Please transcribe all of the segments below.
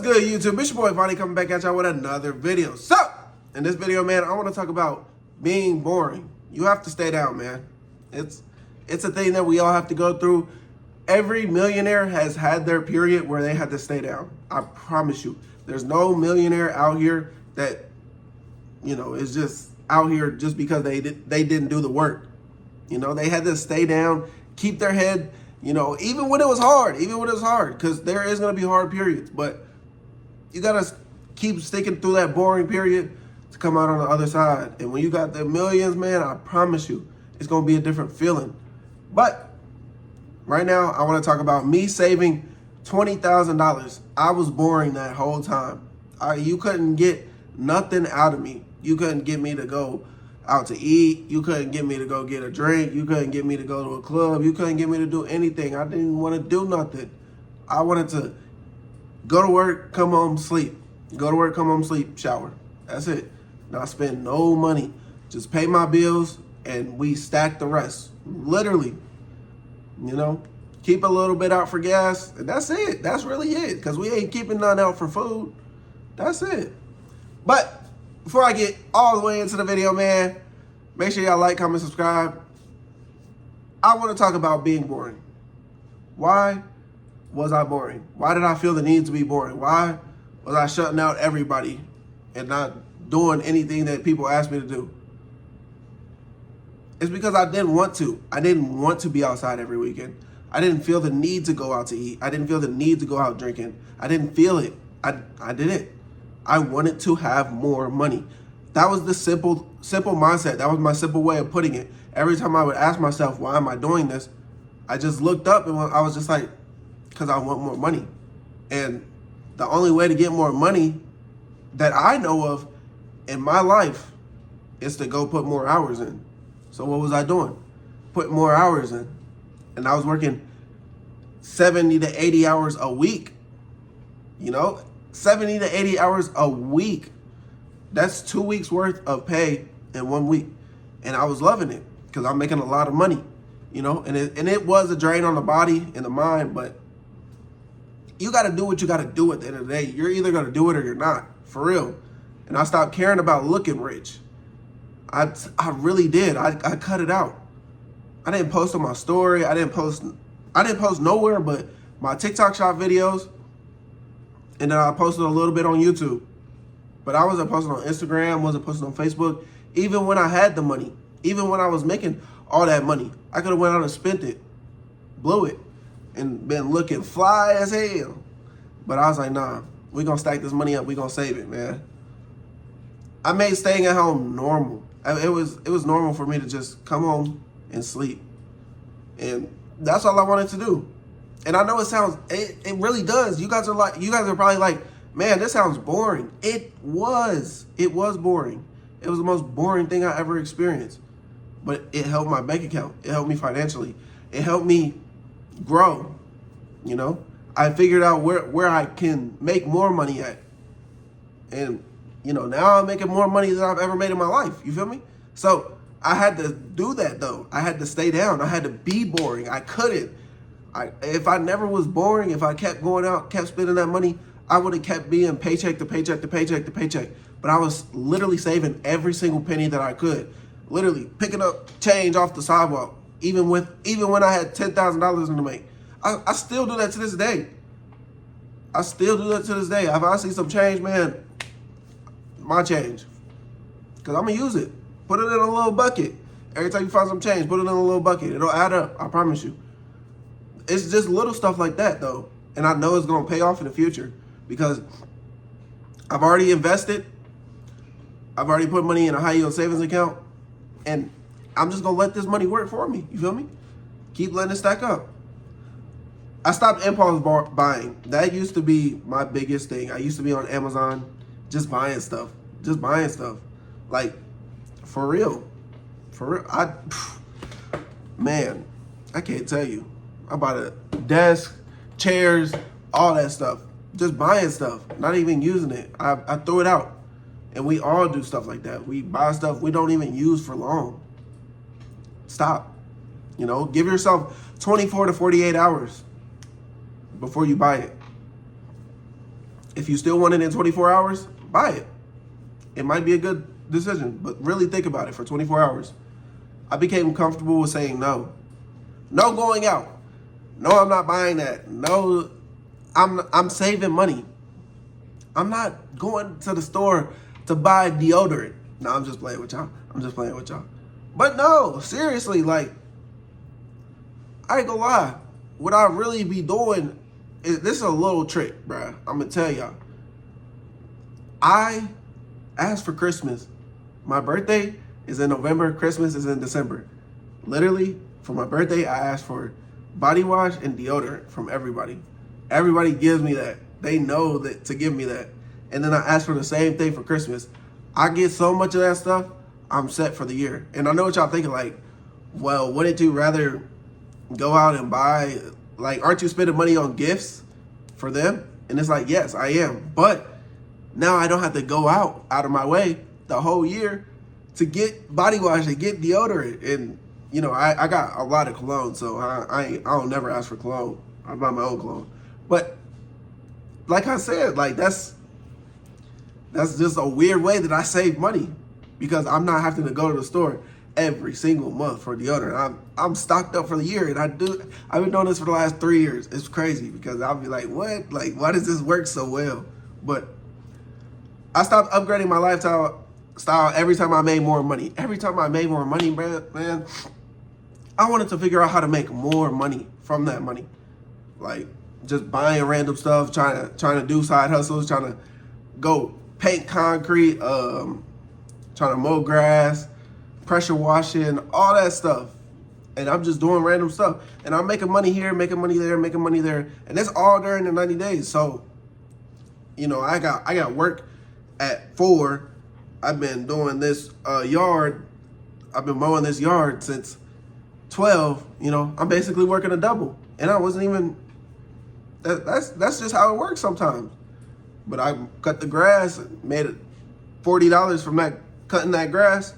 good, YouTube? It's your boy Vonnie coming back at y'all with another video. So, in this video, man, I want to talk about being boring. You have to stay down, man. It's a thing that we all have to go through. Every millionaire has had their period where they had to stay down. I promise you. There's no millionaire out here that, is just out here just because they didn't do the work. They had to stay down, keep their head, even when it was hard, because there is going to be hard periods, but you got to keep sticking through that boring period to come out on the other side. And when you got the millions, man, I promise you, it's going to be a different feeling. But right now, I want to talk about me saving $20,000. I was boring that whole time. You couldn't get nothing out of me. You couldn't get me to go out to eat. You couldn't get me to go get a drink. You couldn't get me to go to a club. You couldn't get me to do anything. I didn't want to do nothing. I wanted to go to work, come home, sleep. Go to work, come home, sleep, shower. That's it. Not spend no money. Just pay my bills and we stack the rest. Literally. Keep a little bit out for gas, and that's it. That's really it, because we ain't keeping none out for food. That's it. But before I get all the way into the video, man, make sure y'all like, comment, subscribe. I want to talk about being boring. Why was I boring? Why did I feel the need to be boring? Why was I shutting out everybody and not doing anything that people asked me to do? It's because I didn't want to. I didn't want to be outside every weekend. I didn't feel the need to go out to eat. I didn't feel the need to go out drinking. I didn't feel it. I didn't. I wanted to have more money. That was the simple mindset. That was my simple way of putting it. Every time I would ask myself, why am I doing this? I just looked up and I was just like, because I want more money. And the only way to get more money that I know of in my life is to go put more hours in. So what was I doing? Put more hours in. And I was working 70 to 80 hours a week. 70 to 80 hours a week. That's 2 weeks worth of pay in 1 week. And I was loving it because I'm making a lot of money, and it was a drain on the body and the mind, but you got to do what you got to do at the end of the day. You're either going to do it or you're not, for real. And I stopped caring about looking rich. I really did. I cut it out. I didn't post on my story. I didn't post nowhere but my TikTok shop videos. And then I posted a little bit on YouTube. But I wasn't posting on Instagram, wasn't posting on Facebook. Even when I had the money, even when I was making all that money, I could have went out and spent it, blew it, and been looking fly as hell. But I was like, nah, we're going to stack this money up. We're going to save it, man. I made staying at home normal. It was normal for me to just come home and sleep. And that's all I wanted to do. And I know it really does. You guys are probably like, man, this sounds boring. It was boring. It was the most boring thing I ever experienced. But it helped my bank account. It helped me financially. It helped me grow. I figured out where I can make more money at. And, now I'm making more money than I've ever made in my life. You feel me? So I had to do that, though. I had to stay down. I had to be boring. I couldn't. If I never was boring, if I kept going out, kept spending that money, I would have kept being paycheck to paycheck to paycheck to paycheck. But I was literally saving every single penny that I could. Literally picking up change off the sidewalk. Even when I had $10,000 in the bank. I still do that to this day. If I see some change, man, my change. Because I'm going to use it. Put it in a little bucket. Every time you find some change, put it in a little bucket. It'll add up. I promise you. It's just little stuff like that, though. And I know it's going to pay off in the future because I've already invested. I've already put money in a high yield savings account. And I'm just going to let this money work for me. You feel me? Keep letting it stack up. I stopped impulse buying. That used to be my biggest thing. I used to be on Amazon just buying stuff. Like, for real. Man, I can't tell you. I bought a desk, chairs, all that stuff. Just buying stuff, not even using it. I threw it out. And we all do stuff like that. We buy stuff we don't even use for long. Stop. Give yourself 24 to 48 hours before you buy it. If you still want it in 24 hours, buy it. It might be a good decision, but really think about it for 24 hours. I became comfortable with saying no. No going out. No, I'm not buying that. No, I'm saving money. I'm not going to the store to buy deodorant. No, I'm just playing with y'all. But no, seriously, like, I ain't gonna lie. What I really be doing is, this is a little trick, bruh. I'm gonna tell y'all. I asked for Christmas. My birthday is in November. Christmas is in December. Literally, for my birthday, I asked for body wash and deodorant from everybody. Everybody gives me that. They know that to give me that. And then I asked for the same thing for Christmas. I get so much of that stuff, I'm set for the year. And I know what y'all thinking, like, well, wouldn't you rather go out and buy, like, aren't you spending money on gifts for them? And it's like, yes, I am. But now I don't have to go out of my way the whole year to get body wash and get deodorant. And, you know, I got a lot of cologne, so I don't never ask for cologne. I buy my own cologne. But like I said, like, that's just a weird way that I save money, because I'm not having to go to the store every single month for deodorant. I'm stocked up for the year, and I've been doing this for the last 3 years. It's crazy, because I'll be like, what? Like, why does this work so well? But I stopped upgrading my lifestyle every time I made more money. Every time I made more money, man, I wanted to figure out how to make more money from that money. Like, just buying random stuff, trying to do side hustles, trying to go paint concrete, trying to mow grass, pressure washing, all that stuff. And I'm just doing random stuff. And I'm making money here, making money there, making money there. And that's all during the 90 days. So, you know, I got work at 4. I've been doing this yard. I've been mowing this yard since 12. You know, I'm basically working a double. And I wasn't even, that's just how it works sometimes. But I cut the grass, made it $40 from that, cutting that grass,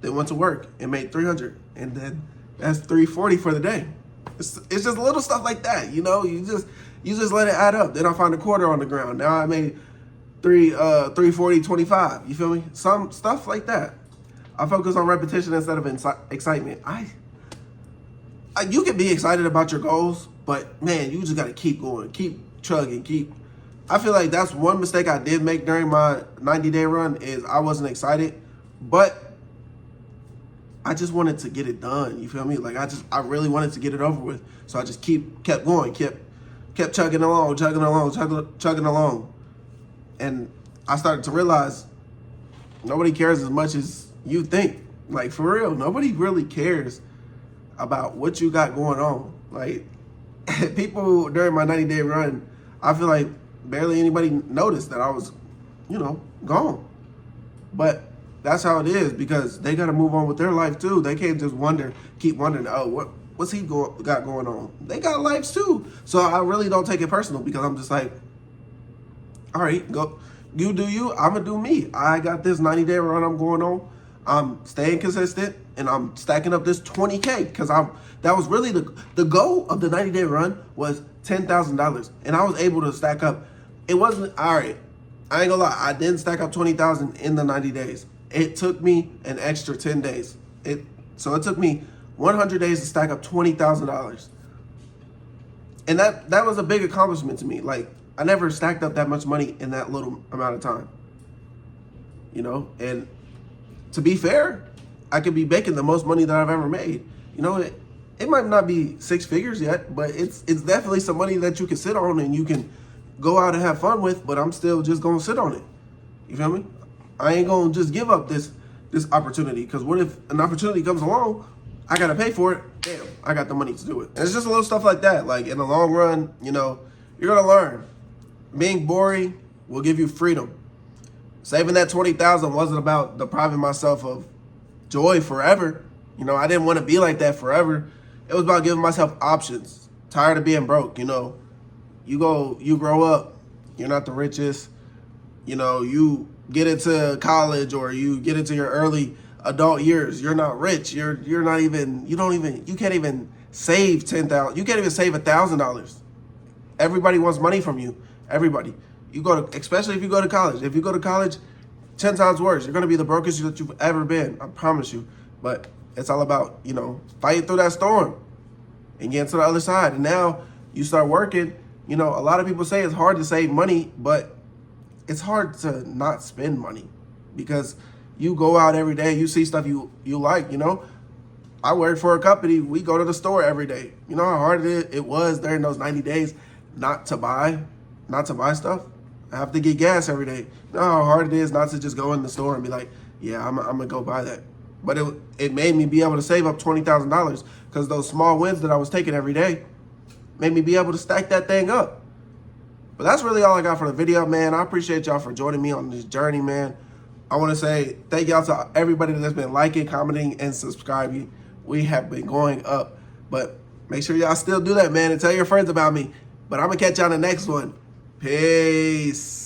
then went to work and made $300. And then that's $340 for the day. It's just little stuff like that, you know. You just let it add up. Then I find a quarter on the ground. Now I made $340.25. You feel me? Some stuff like that. I focus on repetition instead of excitement. You can be excited about your goals, but man, you just got to keep going, keep chugging, I feel like that's one mistake I did make during my 90-day run, is I wasn't excited, but I just wanted to get it done. You feel me? Like, I really wanted to get it over with. So I just kept going, kept chugging along. And I started to realize nobody cares as much as you think. Like, for real, nobody really cares about what you got going on. Like, people during my 90-day run, I feel like barely anybody noticed that I was, you know, gone. But that's how it is, because they got to move on with their life too. They can't just keep wondering, oh, what's he got going on? They got lives too. So I really don't take it personal, because I'm just like, all right, go, you do you, I'm gonna do me. I got this 90-day run I'm going on. I'm staying consistent, and I'm stacking up this $20K, because that was really the goal of the 90-day run was $10,000, and I was able to stack up. It wasn't, all right, I ain't gonna lie, I didn't stack up 20,000 in the 90 days. It took me an extra 10 days. So it took me 100 days to stack up $20,000. And that was a big accomplishment to me. Like, I never stacked up that much money in that little amount of time. You know, and to be fair, I could be making the most money that I've ever made. You know, it might not be 6 figures yet, but it's definitely some money that you can sit on and you can go out and have fun with, but I'm still just gonna sit on it. You feel me? I ain't gonna just give up this opportunity, because what if an opportunity comes along, I gotta pay for it, damn, I got the money to do it. And it's just a little stuff like that. Like, in the long run, you know, you're gonna learn. Being boring will give you freedom. Saving that 20,000 wasn't about depriving myself of joy forever. You know, I didn't want to be like that forever. It was about giving myself options. Tired of being broke, you know. You grow up, you're not the richest. You know, you get into college or you get into your early adult years, you're not rich. You can't even save $10,000. You can't even save $1,000. Everybody wants money from you. Everybody. You go to, especially if you go to college. If you go to college, 10 times worse. You're going to be the brokest that you've ever been. I promise you. But it's all about, you know, fighting through that storm and getting to the other side. And now you start working. You know, a lot of people say it's hard to save money, but it's hard to not spend money because you go out every day. You see stuff you like, you know. I work for a company. We go to the store every day. You know how hard it was during those 90 days not to buy stuff? I have to get gas every day. You know how hard it is not to just go in the store and be like, yeah, I'm going to go buy that. But it made me be able to save up $20,000 because those small wins that I was taking every day made me be able to stack that thing up. But that's really all I got for the video, man. I appreciate y'all for joining me on this journey, man. I want to say thank y'all to everybody that's been liking, commenting, and subscribing. We have been going up. But make sure y'all still do that, man, and tell your friends about me. But I'm going to catch y'all in the next one. Peace.